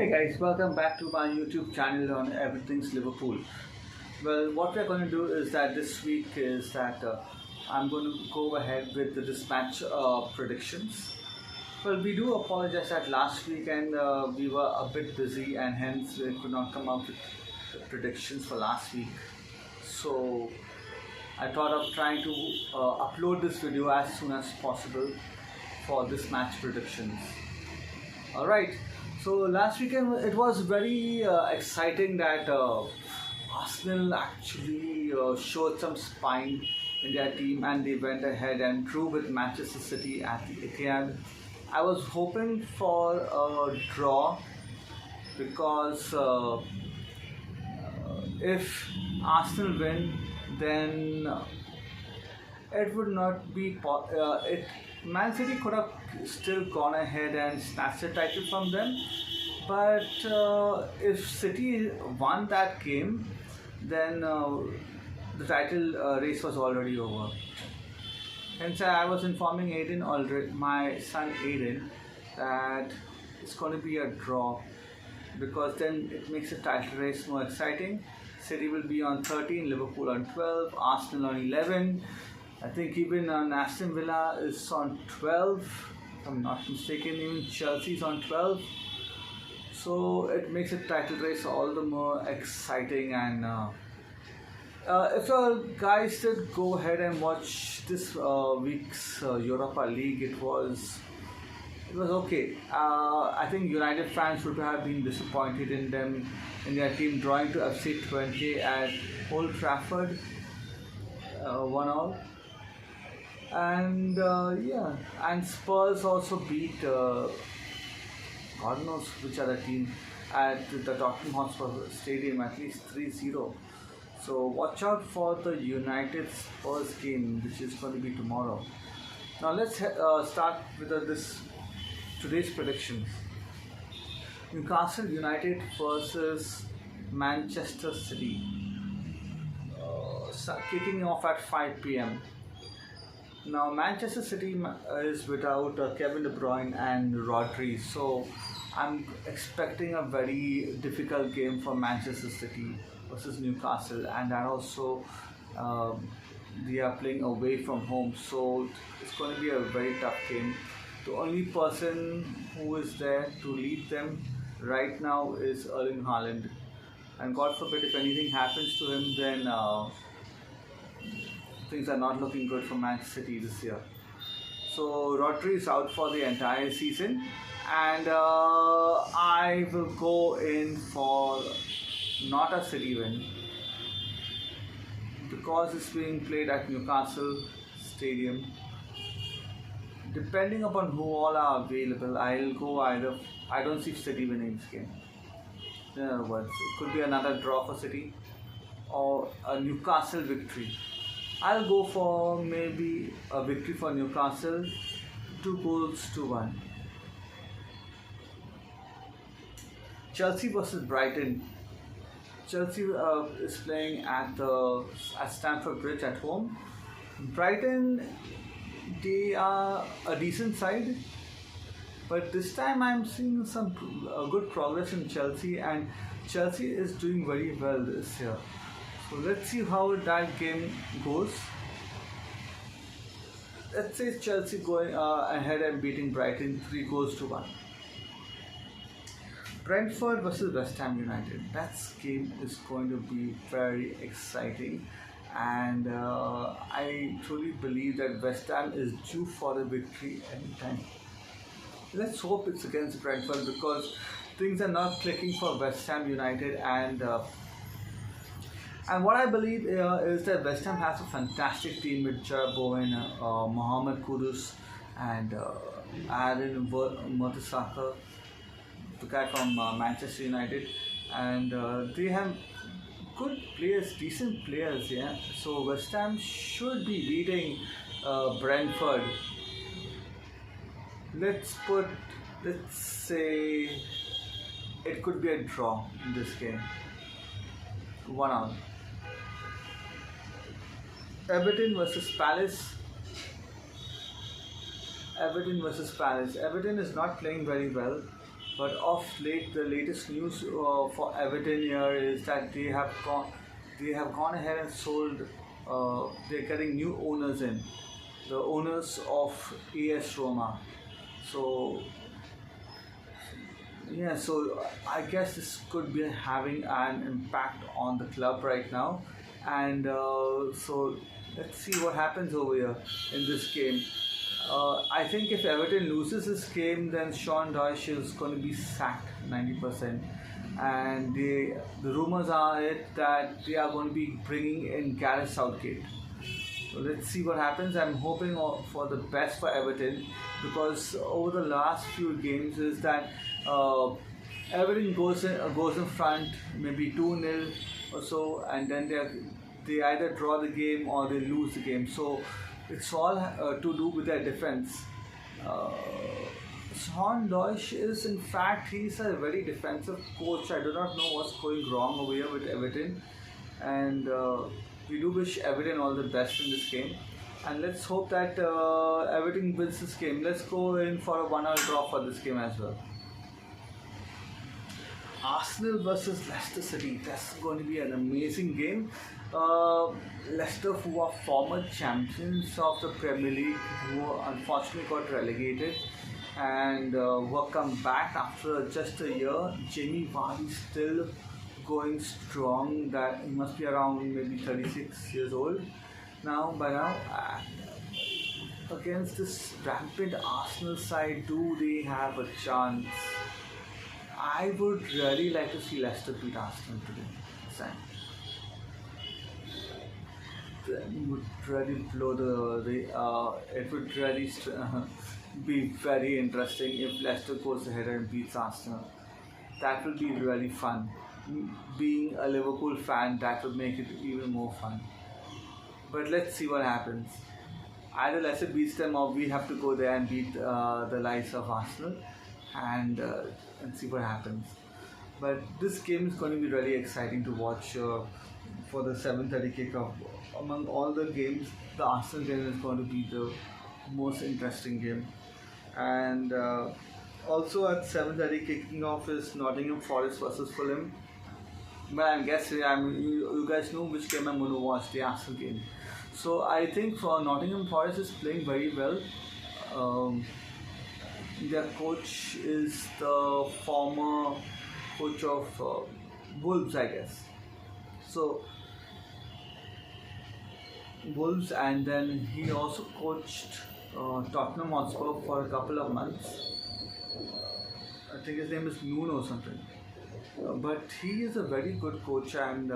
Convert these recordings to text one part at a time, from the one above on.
Hey guys, welcome back to my YouTube channel on Everything's Liverpool. Well, what we're going to do is that this week is that I'm going to go ahead with this match predictions. Well, we do apologize that last weekend we were a bit busy and hence we could not come up with the predictions for last week. So I thought of trying to upload this video as soon as possible for this match predictions. Alright, so last weekend it was very exciting that Arsenal actually showed some spine in their team and they went ahead and drew with Manchester City at the Etihad. I was hoping for a draw because if Arsenal win, then it would not be Man City could have still gone ahead and snatched the title from them, but if City won that game, then the title race was already over. Hence, I was informing Aiden already, my son Aiden, that it's going to be a draw because then it makes the title race more exciting. City will be on 13, Liverpool on 12, Arsenal on 11. I think even Aston Villa is on 12, if I'm not mistaken, even Chelsea is on 12. So it makes the title race all the more exciting. And if you guys did go ahead and watch this week's Europa League, it was okay. I think United fans would have been disappointed in their team drawing to FC Twente at Old Trafford, 1-1. And and Spurs also beat God knows which other team at the Tottenham Hotspur Stadium, at least 3-0. So watch out for the United Spurs game, which is going to be tomorrow. Now let's start with today's predictions. Newcastle United versus Manchester City, kicking off at 5 p.m. Now Manchester City is without Kevin De Bruyne and Rodri, so I'm expecting a very difficult game for Manchester City versus Newcastle, and that also they are playing away from home, so it's going to be a very tough game. The only person who is there to lead them right now is Erling Haaland, and God forbid if anything happens to him, then things are not looking good for Manchester City this year. So Rodri is out for the entire season, and I will go in for not a City win because it's being played at Newcastle Stadium. Depending upon who all are available, I'll go either. I don't see City winning this game. In other words, it could be another draw for City or a Newcastle victory. I'll go for maybe a victory for Newcastle, 2-1. Chelsea versus Brighton. Chelsea is playing at Stamford Bridge at home. Brighton, they are a decent side, but this time I'm seeing some good progress in Chelsea, and Chelsea is doing very well this year. So let's see how that game goes. Let's say Chelsea going ahead and beating Brighton 3-1. Brentford versus West Ham United. That game is going to be very exciting, and I truly believe that West Ham is due for a victory anytime. Let's hope it's against Brentford because things are not clicking for West Ham United, and what I believe is that West Ham has a fantastic team with Jarrod Bowen, Mohamed Kudus, and Aaron Mertesacker, the guy from Manchester United, and they have good players, decent players, yeah. So West Ham should be beating Brentford. Let's say it could be a draw in this game, 1-1. Everton versus Palace. Everton versus Palace. Everton is not playing very well. But of late, the latest news for Everton here is that they have gone ahead and sold. They're getting new owners in, the owners of AS Roma. So yeah, so I guess this could be having an impact on the club right now, and so let's see what happens over here in this game. I think if Everton loses this game, then Sean Dyche is going to be sacked 90%, and the rumors are it that they are going to be bringing in Gareth Southgate. So let's see what happens. I'm hoping for the best for Everton, because over the last few games is that Everton goes in front, maybe 2-0 or so, and then they either draw the game or they lose the game. So it's all to do with their defense. Uh, Sean Dyche is, in fact, he's a very defensive coach. I do not know what's going wrong over here with Everton, and we do wish Everton all the best in this game. And let's hope that Everton wins this game. Let's go in for a 1-all draw for this game as well. Arsenal versus Leicester City. That's going to be an amazing game. Leicester, who are former champions of the Premier League, who unfortunately got relegated, and were come back after just a year. Jamie Vardy still going strong. That he must be around maybe 36 years old now. By now, against this rampant Arsenal side, do they have a chance? I would really like to see Leicester beat Arsenal today. Sam. It would really blow it would really be very interesting if Leicester goes ahead and beats Arsenal. That would be really fun. Being a Liverpool fan, that would make it even more fun. But let's see what happens. Either Leicester beats them, or we have to go there and beat the likes of Arsenal, and see what happens. But this game is going to be really exciting to watch for the 7:30 kickoff. Among all the games, the Arsenal game is going to be the most interesting game. And also at 7:30 kicking off is Nottingham Forest versus Fulham. But I'm guessing you guys know which game I'm going to watch, the Arsenal game. So I think for Nottingham Forest is playing very well. Their coach is the former coach of Wolves, I guess. So Wolves, and then he also coached Tottenham Hotspur for a couple of months. I think his name is Noon or something. But he is a very good coach, and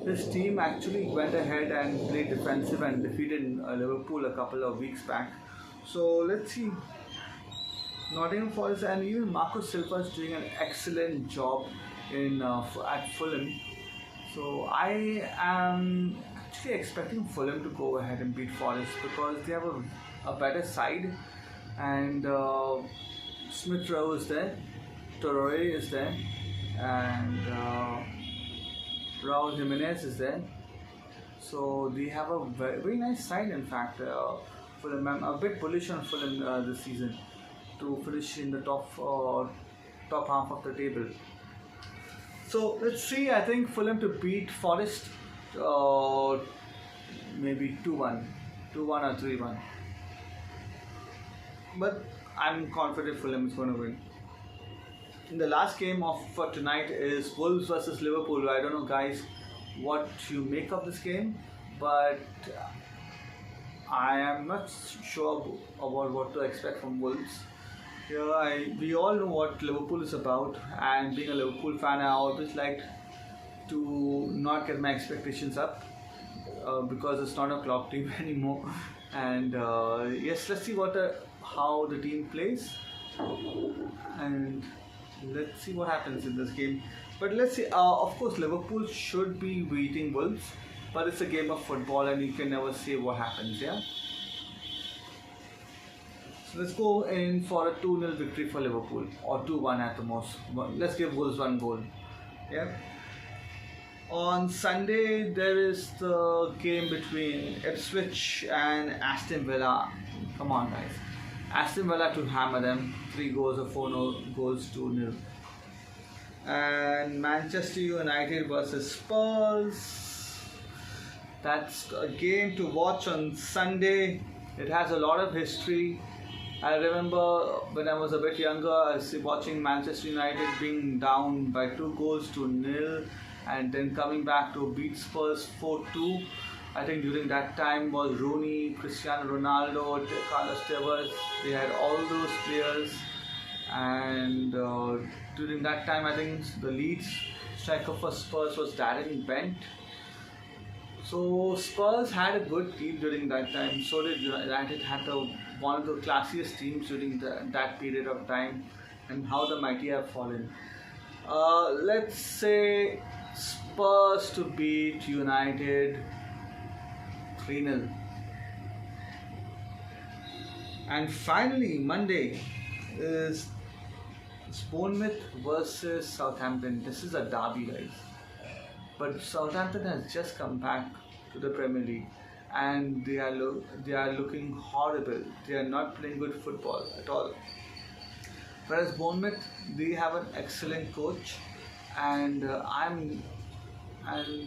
his team actually went ahead and played defensive and defeated Liverpool a couple of weeks back. So let's see. Nottingham Forest, and even Marco Silva is doing an excellent job at Fulham. So I am actually expecting Fulham to go ahead and beat Forest, because they have a better side, and Smith Rowe is there, Torre is there, and Raul Jimenez is there. So they have a very, very nice side, in fact. Fulham, I'm a bit bullish on Fulham this season to finish in the top half of the table. So let's see. I think Fulham to beat Forest, maybe 2-1, 2-1 or 3-1. But I'm confident Fulham is going to win. The last game for tonight is Wolves versus Liverpool. I don't know, guys, what you make of this game, but I am not sure about what to expect from Wolves. We all know what Liverpool is about, and being a Liverpool fan, I always like to not get my expectations up because it's not a club team anymore. And yes, let's see how the team plays, and let's see what happens in this game. But let's see. Of course, Liverpool should be beating Wolves, but it's a game of football, and you can never say what happens. Yeah. So let's go in for a 2-0 victory for Liverpool, or 2-1 at the most. Let's give Wolves one goal. Yeah. On Sunday, there is the game between Ipswich and Aston Villa. Come on, guys. Aston Villa to hammer them. 3 goals or 4 goals to nil. And Manchester United versus Spurs. That's a game to watch on Sunday. It has a lot of history. I remember when I was a bit younger, I was watching Manchester United being down by 2 goals to nil and then coming back to beat Spurs 4-2. I think during that time was Rooney, Cristiano Ronaldo, Carlos Tevez. They had all those players, and during that time I think the lead striker for Spurs was Darren Bent. So Spurs had a good team during that time. So did United. Had one of the classiest teams during that period of time, and how the mighty have fallen. Let's say Spurs to beat United 3-0. And finally, Monday is Bournemouth versus Southampton. This is a derby, guys. But Southampton has just come back to the Premier League, and they are looking horrible. They are not playing good football at all. Whereas Bournemouth, they have an excellent coach, and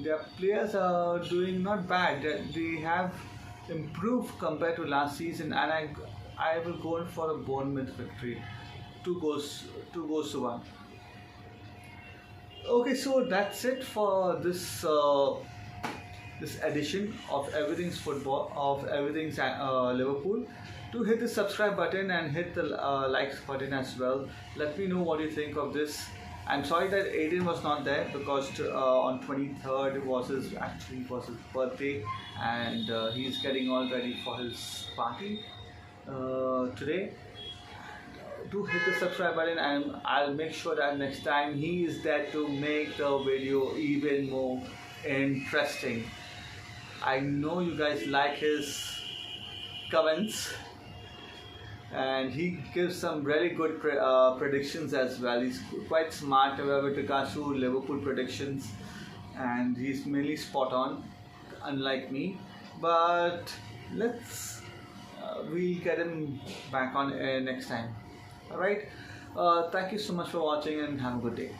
their players are doing not bad. They have improved compared to last season, and I will go in for a Bournemouth victory, 2 goals to 1. Okay, so that's it for this edition of Everything's Football, of Everything's Liverpool. Do hit the subscribe button and hit the likes button as well. Let me know what you think of this. I'm sorry that Aiden was not there because on 23rd was his birthday, and he's getting all ready for his party today. Do hit the subscribe button, and I'll make sure that next time he is there to make the video even more interesting. I know you guys like his comments, and he gives some really good predictions as well. He's quite smart with regards to Liverpool predictions, and he's mainly spot on, unlike me. But we'll get him back on next time. Alright, thank you so much for watching, and have a good day.